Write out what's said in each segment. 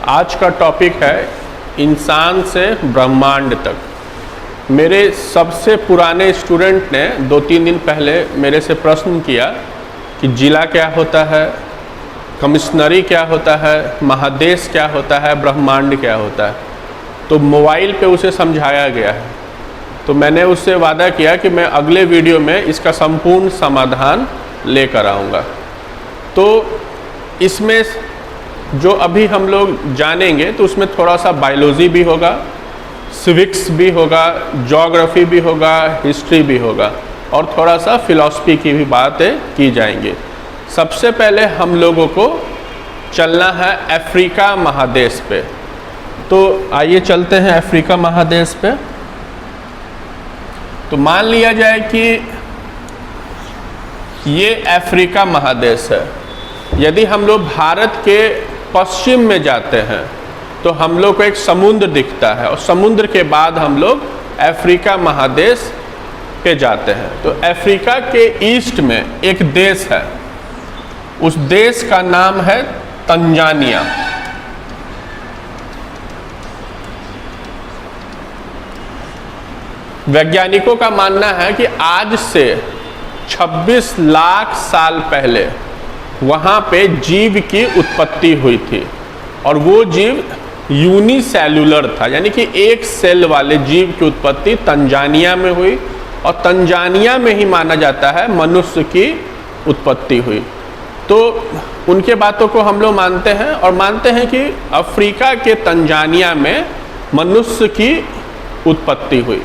आज का टॉपिक है इंसान से ब्रह्मांड तक। मेरे सबसे पुराने स्टूडेंट ने 2-3 दिन पहले मेरे से प्रश्न किया कि जिला क्या होता है, कमिश्नरी क्या होता है, महादेश क्या होता है, ब्रह्मांड क्या होता है। तो मोबाइल पे उसे समझाया गया है। तो मैंने उससे वादा किया कि मैं अगले वीडियो में इसका संपूर्ण समाधान लेकर आऊँगा। तो इसमें जो अभी हम लोग जानेंगे तो उसमें थोड़ा सा बायोलॉजी भी होगा, सिविक्स भी होगा, ज्योग्राफी भी होगा, हिस्ट्री भी होगा और थोड़ा सा फिलॉसफी की भी बातें की जाएंगी। सबसे पहले हम लोगों को चलना है अफ्रीका महादेश पे। तो आइए चलते हैं अफ्रीका महादेश पे। तो मान लिया जाए कि ये अफ्रीका महादेश है। यदि हम लोग भारत के पश्चिम में जाते हैं तो हम लोग को एक समुद्र दिखता है और समुद्र के बाद हम लोग अफ्रीका महादेश पे जाते हैं। तो अफ्रीका के ईस्ट में एक देश है, उस देश का नाम है तंजानिया। वैज्ञानिकों का मानना है कि आज से 26 लाख साल पहले वहाँ पे जीव की उत्पत्ति हुई थी और वो जीव यूनिसेल्युलर था, यानी कि एक सेल वाले जीव की उत्पत्ति तंजानिया में हुई और तंजानिया में ही माना जाता है मनुष्य की उत्पत्ति हुई। तो उनके बातों को हम लोग मानते हैं और मानते हैं कि अफ्रीका के तंजानिया में मनुष्य की उत्पत्ति हुई।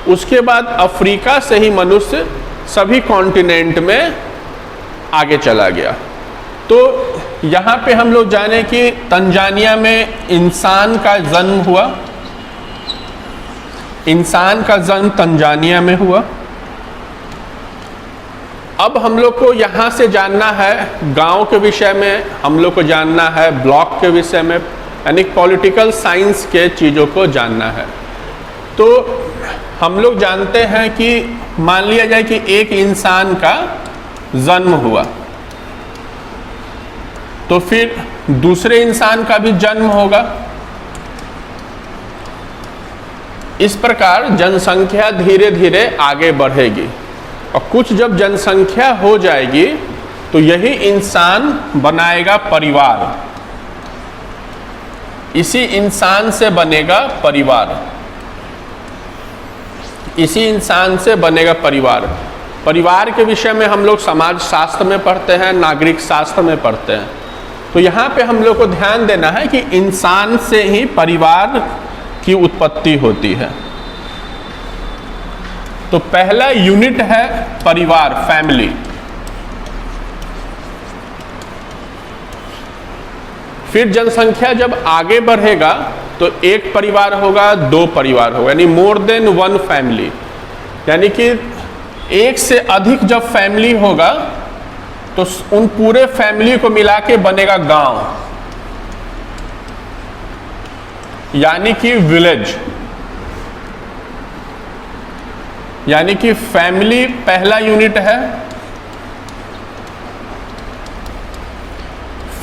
उसके बाद अफ्रीका से ही मनुष्य सभी कॉन्टिनेंट में आगे चला गया। तो यहाँ पे हम लोग जाने कि तंजानिया में इंसान का जन्म हुआ। इंसान का जन्म तंजानिया में हुआ। अब हम लोग को यहाँ से जानना है गांव के विषय में, हम लोग को जानना है ब्लॉक के विषय में, यानी पॉलिटिकल साइंस के चीज़ों को जानना है। तो हम लोग जानते हैं कि मान लिया जाए कि एक इंसान का जन्म हुआ तो फिर दूसरे इंसान का भी जन्म होगा। इस प्रकार जनसंख्या धीरे धीरे आगे बढ़ेगी और कुछ जब जनसंख्या हो जाएगी तो यही इंसान बनाएगा परिवार। इसी इंसान से बनेगा परिवार। इसी इंसान से बनेगा परिवार। परिवार के विषय में हम लोग समाज शास्त्र में पढ़ते हैं, नागरिक शास्त्र में पढ़ते हैं। तो यहाँ पे हम लोग को ध्यान देना है कि इंसान से ही परिवार की उत्पत्ति होती है। तो पहला यूनिट है परिवार, फैमिली। फिर जनसंख्या जब आगे बढ़ेगा तो एक परिवार होगा, 2 परिवार होगा, यानी मोर देन 1 फैमिली। यानी कि एक से अधिक जब फैमिली होगा तो उन पूरे फैमिली को मिला के बनेगा गांव, यानी कि विलेज। यानी कि फैमिली पहला यूनिट है।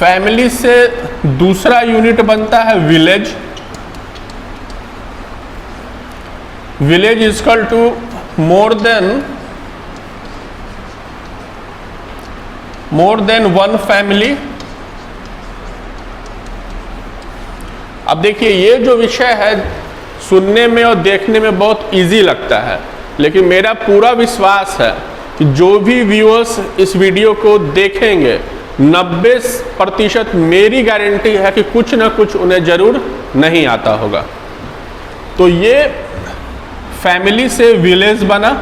फैमिली से दूसरा यूनिट बनता है village. Village is equal to more than 1 family. अब देखिए, ये जो विषय है सुनने में और देखने में बहुत इजी लगता है, लेकिन मेरा पूरा विश्वास है कि जो भी व्यूअर्स इस वीडियो को देखेंगे 90% मेरी गारंटी है कि कुछ ना कुछ उन्हें जरूर नहीं आता होगा। तो ये फैमिली से विलेज बना।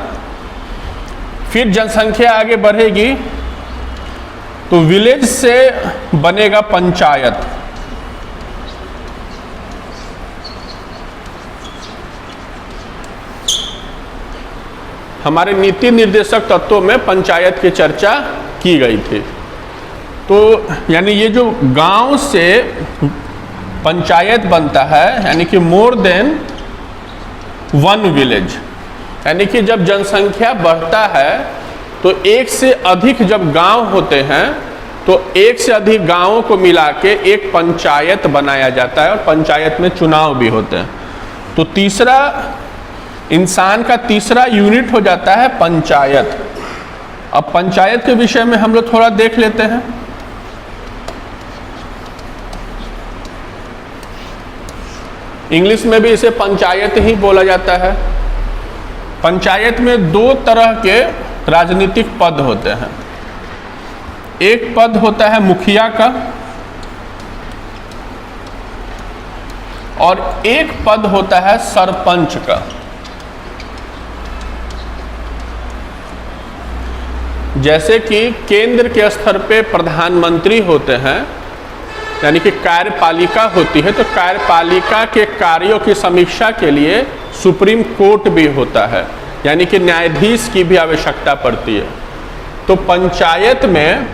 फिर जनसंख्या आगे बढ़ेगी तो विलेज से बनेगा पंचायत। हमारे नीति निर्देशक तत्वों में पंचायत की चर्चा की गई थी। तो यानी ये जो गांव से पंचायत बनता है, यानी कि मोर देन 1 विलेज। यानी कि जब जनसंख्या बढ़ता है तो एक से अधिक जब गांव होते हैं तो एक से अधिक गांवों को मिला के एक पंचायत बनाया जाता है और पंचायत में चुनाव भी होते हैं। तो तीसरा, इंसान का तीसरा यूनिट हो जाता है पंचायत। अब पंचायत के विषय में हम लोग थोड़ा देख लेते हैं। इंग्लिश में भी इसे पंचायत ही बोला जाता है। पंचायत में दो तरह के राजनीतिक पद होते हैं। एक पद होता है मुखिया का और एक पद होता है सरपंच का। जैसे कि केंद्र के स्तर पे प्रधानमंत्री होते हैं, यानी कि कार्यपालिका होती है, तो कार्यपालिका के कार्यों की समीक्षा के लिए सुप्रीम कोर्ट भी होता है, यानी कि न्यायाधीश की भी आवश्यकता पड़ती है। तो पंचायत में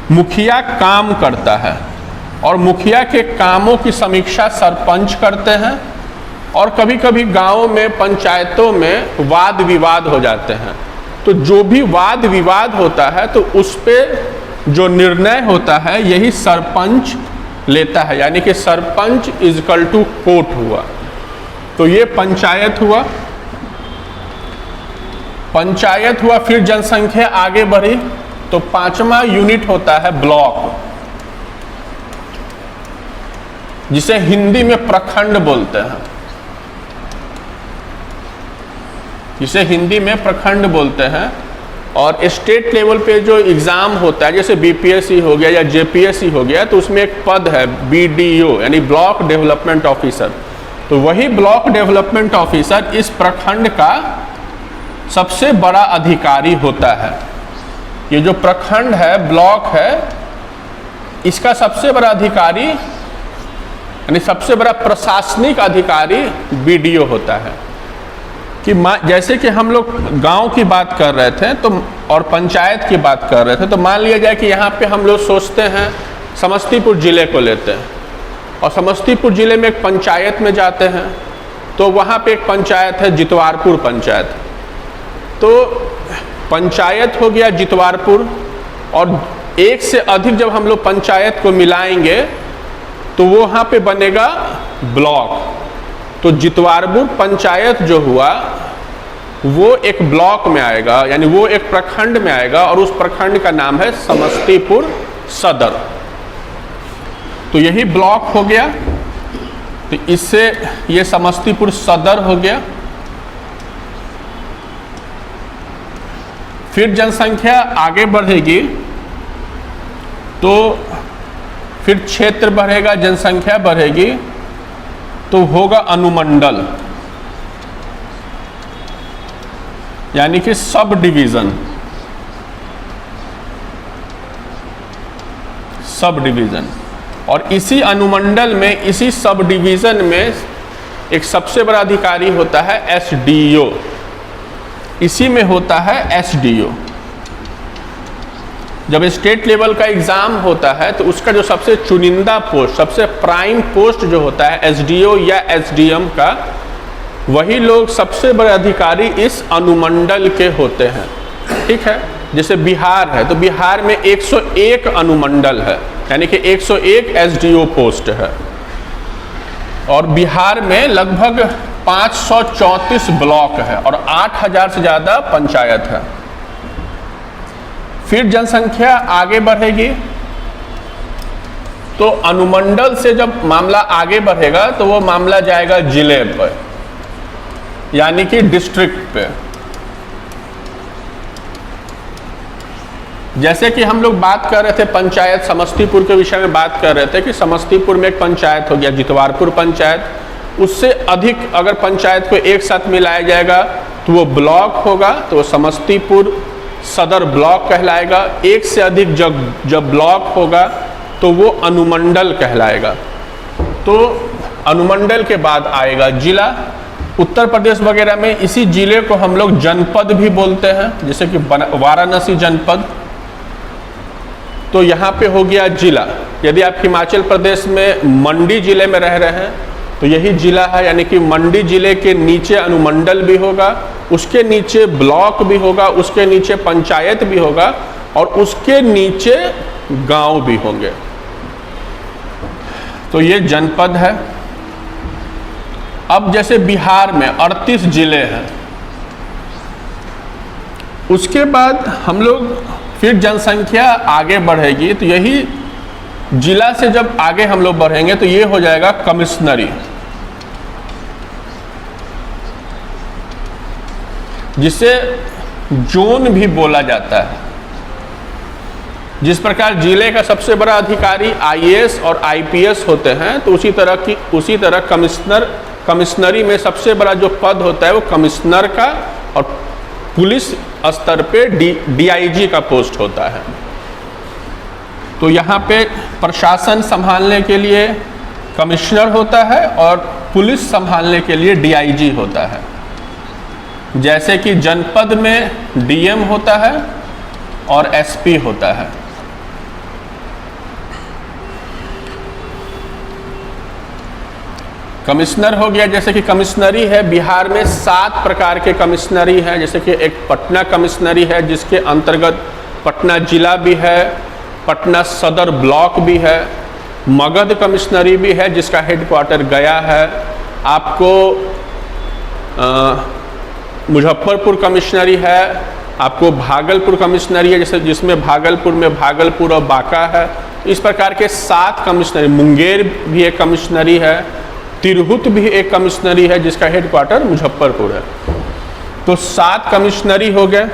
मुखिया काम करता है और मुखिया के कामों की समीक्षा सरपंच करते हैं। और कभी कभी गांवों में, पंचायतों में वाद विवाद हो जाते हैं, तो जो भी वाद विवाद होता है तो उस पे जो निर्णय होता है यही सरपंच लेता है, यानी कि sarpanch is equal to court हुआ। तो ये पंचायत हुआ। पंचायत हुआ, फिर जनसंख्या आगे बढ़ी तो पांचवा यूनिट होता है ब्लॉक, जिसे हिंदी में प्रखंड बोलते हैं। जिसे हिंदी में प्रखंड बोलते हैं। और स्टेट लेवल पे जो एग्ज़ाम होता है, जैसे बीपीएससी हो गया या जेपीएससी हो गया, तो उसमें एक पद है बीडीओ, यानी ब्लॉक डेवलपमेंट ऑफिसर। तो वही ब्लॉक डेवलपमेंट ऑफिसर इस प्रखंड का सबसे बड़ा अधिकारी होता है। ये जो प्रखंड है, ब्लॉक है, इसका सबसे बड़ा अधिकारी, यानी सबसे बड़ा प्रशासनिक अधिकारी बीडीओ होता है। कि जैसे कि हम लोग गांव की बात कर रहे थे तो, और पंचायत की बात कर रहे थे, तो मान लिया जाए कि यहाँ पे हम लोग सोचते हैं समस्तीपुर ज़िले को लेते हैं और समस्तीपुर ज़िले में एक पंचायत में जाते हैं, तो वहाँ पे एक पंचायत है जितवारपुर पंचायत। तो पंचायत हो गया जितवारपुर, और एक से अधिक जब हम लोग पंचायत को मिलाएंगे तो वो वहाँ पे बनेगा ब्लॉक। तो जितवारपुर पंचायत जो हुआ वो एक ब्लॉक में आएगा, यानी वो एक प्रखंड में आएगा, और उस प्रखंड का नाम है समस्तीपुर सदर। तो यही ब्लॉक हो गया। तो इससे ये समस्तीपुर सदर हो गया। फिर जनसंख्या आगे बढ़ेगी तो फिर क्षेत्र बढ़ेगा, जनसंख्या बढ़ेगी तो होगा अनुमंडल, यानी कि सब डिवीजन। सब डिवीजन, और इसी अनुमंडल में, इसी सब डिवीजन में एक सबसे बड़ा अधिकारी होता है एसडीओ। इसी में होता है एसडीओ। जब स्टेट लेवल का एग्जाम होता है तो उसका जो सबसे चुनिंदा पोस्ट, सबसे प्राइम पोस्ट जो होता है एसडीओ या एसडीएम का, वही लोग सबसे बड़े अधिकारी इस अनुमंडल के होते हैं। ठीक है, जैसे बिहार है तो बिहार में 101 अनुमंडल है, यानी कि 101 एसडीओ पोस्ट है। और बिहार में लगभग 534 ब्लॉक है और 8000 से ज़्यादा पंचायत है। फिर जनसंख्या आगे बढ़ेगी तो अनुमंडल से जब मामला आगे बढ़ेगा तो वो मामला जाएगा जिले पर, यानी कि डिस्ट्रिक्ट पे। जैसे कि हम लोग बात कर रहे थे पंचायत, समस्तीपुर के विषय में बात कर रहे थे कि समस्तीपुर में एक पंचायत हो गया जितवारपुर पंचायत। उससे अधिक अगर पंचायत को एक साथ मिलाया जाएगा तो वो ब्लॉक होगा, तो समस्तीपुर सदर ब्लॉक कहलाएगा। एक से अधिक जब ब्लॉक होगा तो वो अनुमंडल कहलाएगा। तो अनुमंडल के बाद आएगा जिला। उत्तर प्रदेश वगैरह में इसी जिले को हम लोग जनपद भी बोलते हैं, जैसे कि वाराणसी जनपद। तो यहाँ पे हो गया जिला। यदि आप हिमाचल प्रदेश में मंडी जिले में रह रहे हैं तो यही जिला है, यानी कि मंडी जिले के नीचे अनुमंडल भी होगा, उसके नीचे ब्लॉक भी होगा, उसके नीचे पंचायत भी होगा, और उसके नीचे गांव भी होंगे। तो ये जनपद है। अब जैसे बिहार में 38 जिले हैं, उसके बाद हम लोग फिर जनसंख्या आगे बढ़ेगी, तो यही जिला से जब आगे हम लोग बढ़ेंगे तो ये हो जाएगा कमिश्नरी, जिसे जोन भी बोला जाता है। जिस प्रकार जिले का सबसे बड़ा अधिकारी आईएएस और आईपीएस होते हैं, तो उसी तरह कमिश्नरी में सबसे बड़ा जो पद होता है वो कमिश्नर का, और पुलिस स्तर पे डीआईजी का पोस्ट होता है। तो यहाँ पे प्रशासन संभालने के लिए कमिश्नर होता है और पुलिस संभालने के लिए डीआईजी होता है। जैसे कि जनपद में डीएम होता है और एसपी होता है। कमिश्नर हो गया, जैसे कि कमिश्नरी है, बिहार में 7 प्रकार के कमिश्नरी हैं। जैसे कि एक पटना कमिश्नरी है, जिसके अंतर्गत पटना जिला भी है, पटना सदर ब्लॉक भी है, मगध कमिश्नरी भी है जिसका हेडक्वार्टर गया है, आपको मुजफ्फरपुर कमिश्नरी है, आपको भागलपुर कमिश्नरी है, जैसे जिसमें भागलपुर में भागलपुर और बांका है। इस प्रकार के 7 कमिश्नरी, मुंगेर भी एक कमिश्नरी है, तिरहुत भी एक कमिश्नरी है जिसका हेडक्वार्टर मुजफ्फरपुर है। तो 7 कमिश्नरी हो गए।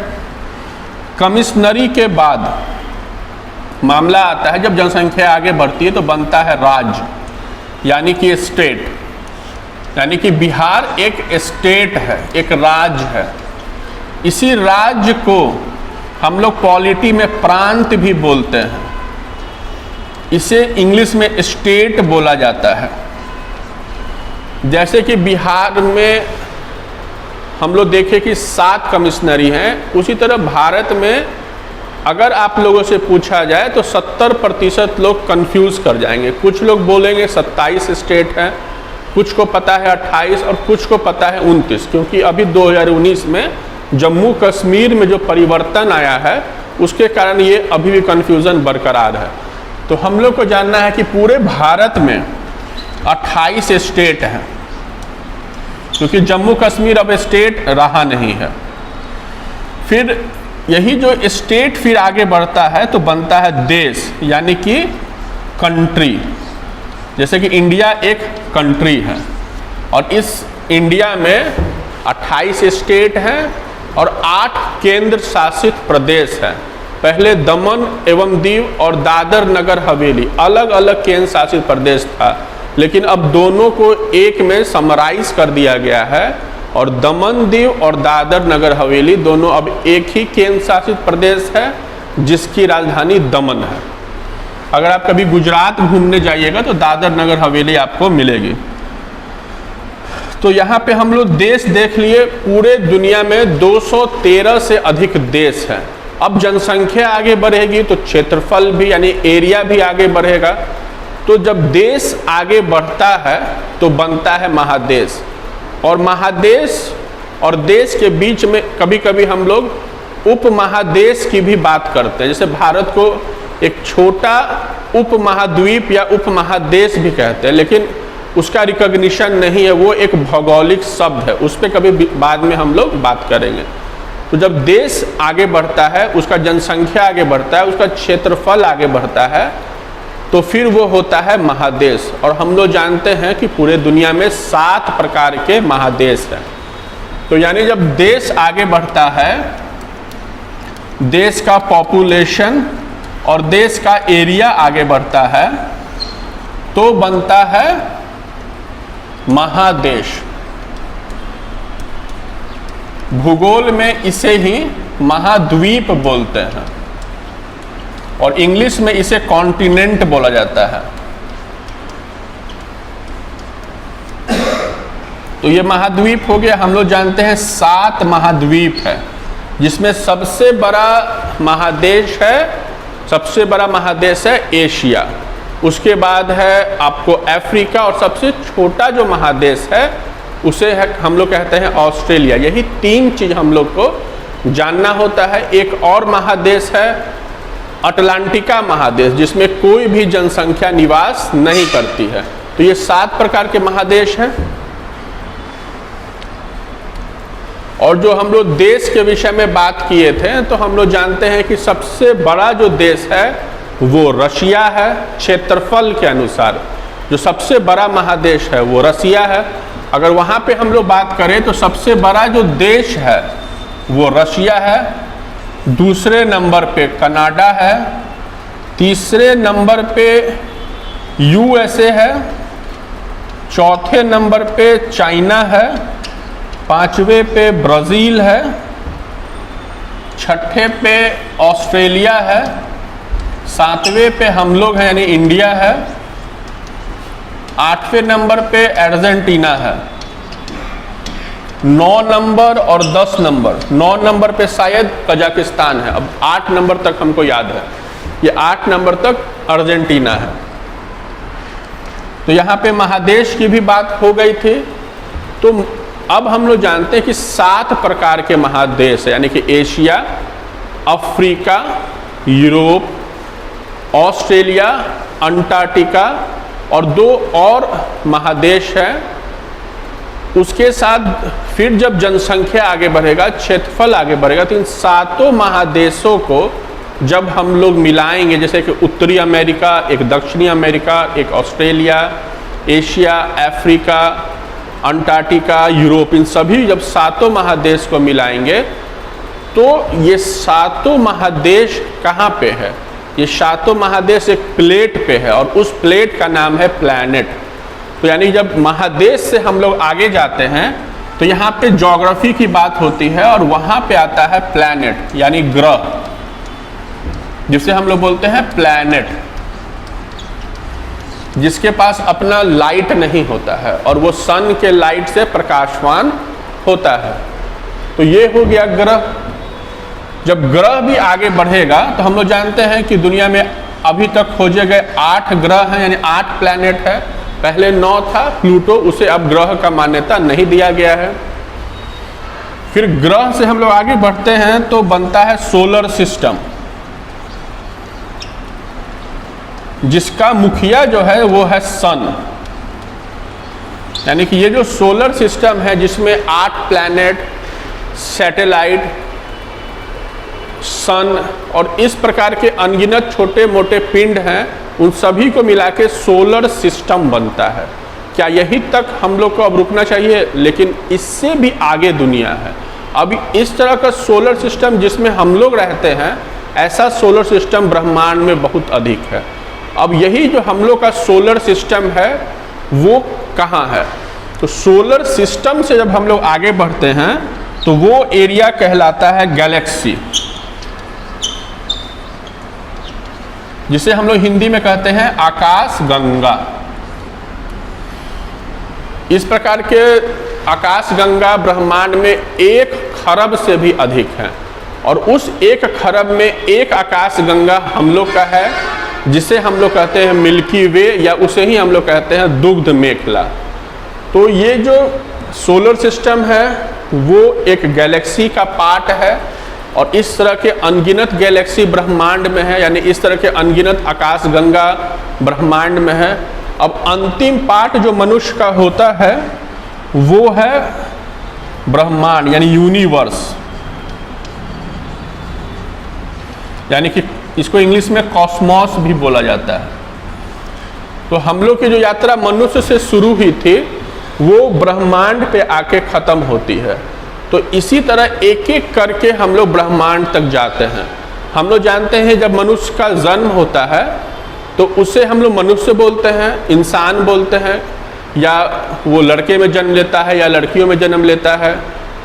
कमिश्नरी के बाद मामला आता है, जब जनसंख्या आगे बढ़ती है तो बनता है राज्य, यानी कि स्टेट। यानी कि बिहार एक स्टेट है, एक राज्य है। इसी राज्य को हम लोग पॉलिटी में प्रांत भी बोलते हैं। इसे इंग्लिश में स्टेट बोला जाता है। जैसे कि बिहार में हम लोग देखें कि 7 कमिश्नरी हैं, उसी तरह भारत में अगर आप लोगों से पूछा जाए तो 70% लोग कंफ्यूज कर जाएंगे। कुछ लोग बोलेंगे 27 स्टेट हैं, कुछ को पता है 28 और कुछ को पता है 29, क्योंकि अभी 2019 में जम्मू कश्मीर में जो परिवर्तन आया है उसके कारण ये अभी भी कन्फ्यूज़न बरकरार है। तो हम लोग को जानना है कि पूरे भारत में 28 स्टेट हैं, क्योंकि जम्मू कश्मीर अब स्टेट रहा नहीं है। फिर यही जो स्टेट फिर आगे बढ़ता है तो बनता है देश, यानी कि कंट्री। जैसे कि इंडिया एक कंट्री है और इस इंडिया में 28 स्टेट हैं और 8 केंद्र शासित प्रदेश हैं। पहले दमन एवं दीव और दादर नगर हवेली अलग अलग केंद्र शासित प्रदेश था, लेकिन अब दोनों को एक में समराइज कर दिया गया है और दमन दीव और दादर नगर हवेली दोनों अब एक ही केंद्र शासित प्रदेश है, जिसकी राजधानी दमन है। अगर आप कभी गुजरात घूमने जाइएगा तो दादर नगर हवेली आपको मिलेगी। तो यहाँ पे हम लोग देश देख लिए। पूरे दुनिया में 213 से अधिक देश हैं। अब जनसंख्या आगे बढ़ेगी तो क्षेत्रफल भी यानी एरिया भी आगे बढ़ेगा। तो जब देश आगे बढ़ता है तो बनता है महादेश, और महादेश और देश के बीच में कभी कभी हम लोग उपमहादेश की भी बात करते हैं। जैसे भारत को एक छोटा उपमहाद्वीप या उपमहादेश भी कहते हैं, लेकिन उसका रिकॉग्निशन नहीं है, वो एक भौगोलिक शब्द है, उस पर कभी बाद में हम लोग बात करेंगे। तो जब देश आगे बढ़ता है, उसका जनसंख्या आगे बढ़ता है, उसका क्षेत्रफल आगे बढ़ता है, तो फिर वो होता है महादेश। और हम लोग जानते हैं कि पूरे दुनिया में 7 प्रकार के महादेश हैं। तो यानी जब देश आगे बढ़ता है, देश का पॉपुलेशन और देश का एरिया आगे बढ़ता है, तो बनता है महादेश। भूगोल में इसे ही महाद्वीप बोलते हैं और इंग्लिश में इसे कॉन्टिनेंट बोला जाता है। तो ये महाद्वीप हो गया। हम लोग जानते हैं 7 महाद्वीप है, जिसमें सबसे बड़ा महादेश है एशिया, उसके बाद है आपको अफ्रीका, और सबसे छोटा जो महादेश है उसे हम लोग कहते हैं ऑस्ट्रेलिया। यही 3 चीज़ हम लोग को जानना होता है। एक और महादेश है अटलांटिका महादेश, जिसमें कोई भी जनसंख्या निवास नहीं करती है। तो ये 7 प्रकार के महादेश हैं। और जो हम लोग देश के विषय में बात किए थे, तो हम लोग जानते हैं कि सबसे बड़ा जो देश है वो रशिया है। क्षेत्रफल के अनुसार जो सबसे बड़ा महादेश है वो रसिया है। अगर वहाँ पे हम लोग बात करें तो सबसे बड़ा जो देश है वो रशिया है। दूसरे नंबर पे कनाडा है। तीसरे नंबर पे यूएसए है। चौथे नंबर पे चाइना है। पांचवे पे ब्राज़ील है। छठे पे ऑस्ट्रेलिया है। सातवें पे हम लोग हैं यानी इंडिया है। आठवें नंबर पे अर्जेंटीना है। 9 नंबर और 10 नंबर, 9 नंबर पे शायद कजाकिस्तान है। अब 8 नंबर तक हमको याद है, ये 8 नंबर तक अर्जेंटीना है। तो यहाँ पे महादेश की भी बात हो गई थी। तो अब हम लोग जानते हैं कि 7 प्रकार के महादेश है, यानी कि Asia, Africa, Europe, Australia, Antarctica और 2 और महादेश हैं। उसके साथ फिर जब जनसंख्या आगे बढ़ेगा, क्षेत्रफल आगे बढ़ेगा, तो इन 7 महादेशों को जब हम लोग मिलाएंगे, जैसे कि उत्तरी अमेरिका, एक दक्षिणी अमेरिका, एक Australia, Asia, Africa, Antarctica, Europe, इन सभी जब 7 महादेश को मिलाएंगे तो ये 7 महादेश कहाँ पे है? ये 7 महादेश एक प्लेट पे है और उस प्लेट का नाम है प्लैनेट। तो यानी जब महादेश से हम लोग आगे जाते हैं तो यहाँ पे ज्योग्राफी की बात होती है और वहाँ पे आता है प्लैनेट यानी ग्रह, जिसे हम लोग बोलते हैं प्लैनेट, जिसके पास अपना लाइट नहीं होता है और वो सन के लाइट से प्रकाशवान होता है। तो ये हो गया ग्रह। जब ग्रह भी आगे बढ़ेगा तो हम लोग जानते हैं कि दुनिया में अभी तक खोजे गए 8 ग्रह हैं, यानी 8 प्लैनेट है। पहले 9 था प्लूटो, उसे अब ग्रह का मान्यता नहीं दिया गया है। फिर ग्रह से हम लोग आगे बढ़ते हैं तो बनता है सोलर सिस्टम, जिसका मुखिया जो है वो है सन। यानी कि ये जो सोलर सिस्टम है जिसमें 8 प्लैनेट, सैटेलाइट, सन और इस प्रकार के अनगिनत छोटे मोटे पिंड हैं, उन सभी को मिला के सोलर सिस्टम बनता है। क्या यही तक हम लोग को अब रुकना चाहिए? लेकिन इससे भी आगे दुनिया है। अभी इस तरह का सोलर सिस्टम जिसमें हम लोग रहते हैं, ऐसा सोलर सिस्टम ब्रह्मांड में बहुत अधिक है। अब यही जो हम लोग का सोलर सिस्टम है वो कहाँ है? तो सोलर सिस्टम से जब हम लोग आगे बढ़ते हैं तो वो एरिया कहलाता है गैलेक्सी, जिसे हम लोग हिंदी में कहते हैं आकाश गंगा। इस प्रकार के आकाश गंगा ब्रह्मांड में 1 खरब से भी अधिक है और उस 1 खरब में एक आकाश गंगा हम लोग का है, जिसे हम लोग कहते हैं मिल्की वे, या उसे ही हम लोग कहते हैं दुग्ध मेखला। तो ये जो सोलर सिस्टम है वो एक गैलेक्सी का पार्ट है और इस तरह के अनगिनत गैलेक्सी ब्रह्मांड में है, यानी इस तरह के अनगिनत आकाश गंगा ब्रह्मांड में है। अब अंतिम पार्ट जो मनुष्य का होता है वो है ब्रह्मांड यानी यूनिवर्स, यानी कि इसको इंग्लिश में कॉस्मॉस भी बोला जाता है। तो हम लोग की जो यात्रा मनुष्य से शुरू हुई थी वो ब्रह्मांड पे आके ख़त्म होती है। तो इसी तरह एक एक करके हम लोग ब्रह्मांड तक जाते हैं। हम लोग जानते हैं जब मनुष्य का जन्म होता है तो उसे हम लोग मनुष्य बोलते हैं, इंसान बोलते हैं, या वो लड़के में जन्म लेता है या लड़कियों में जन्म लेता है।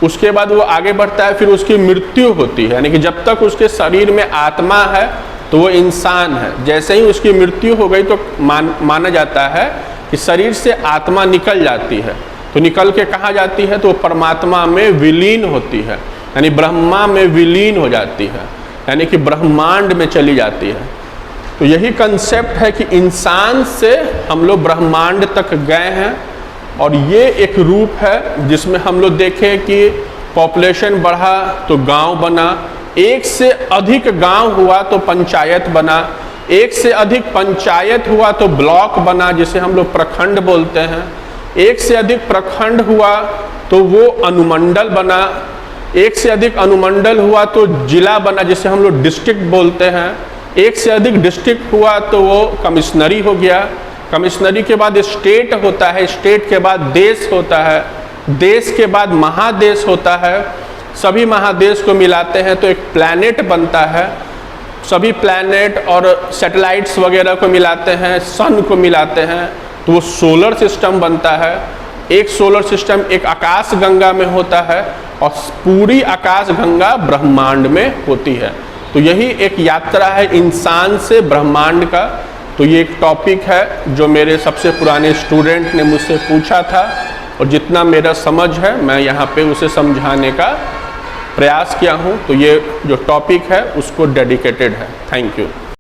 उसके बाद वो आगे बढ़ता है, फिर उसकी मृत्यु होती है, यानी कि जब तक उसके शरीर में आत्मा है तो वो इंसान है। जैसे ही उसकी मृत्यु हो गई तो माना जाता है कि शरीर से आत्मा निकल जाती है। तो निकल के कहाँ जाती है? तो परमात्मा में विलीन होती है, यानी ब्रह्मा में विलीन हो जाती है, यानी कि ब्रह्मांड में चली जाती है। तो यही कंसेप्ट है कि इंसान से हम लोग ब्रह्मांड तक गए हैं और ये एक रूप है जिसमें हम लोग देखें कि पॉपुलेशन बढ़ा तो गांव बना, एक से अधिक गांव हुआ तो पंचायत बना, एक से अधिक पंचायत हुआ तो ब्लॉक बना जिसे हम लोग प्रखंड बोलते हैं, एक से अधिक प्रखंड हुआ तो वो अनुमंडल बना, एक से अधिक अनुमंडल हुआ तो जिला बना जिसे हम लोग डिस्ट्रिक्ट बोलते हैं, एक से अधिक डिस्ट्रिक्ट हुआ तो वो कमिश्नरी हो गया, कमिश्नरी के बाद स्टेट होता है, स्टेट के बाद देश होता है, देश के बाद महादेश होता है, सभी महादेश को मिलाते हैं तो एक प्लैनेट बनता है, सभी प्लैनेट और सैटेलाइट्स वगैरह को मिलाते हैं, सन को मिलाते हैं तो वो सोलर सिस्टम बनता है। एक सोलर सिस्टम एक आकाश गंगा में होता है और पूरी आकाश गंगा ब्रह्मांड में होती है। तो यही एक यात्रा है इंसान से ब्रह्मांड का। तो ये एक टॉपिक है जो मेरे सबसे पुराने स्टूडेंट ने मुझसे पूछा था और जितना मेरा समझ है मैं यहाँ पे उसे समझाने का प्रयास किया हूँ। तो ये जो टॉपिक है उसको डेडिकेटेड है। Thank you.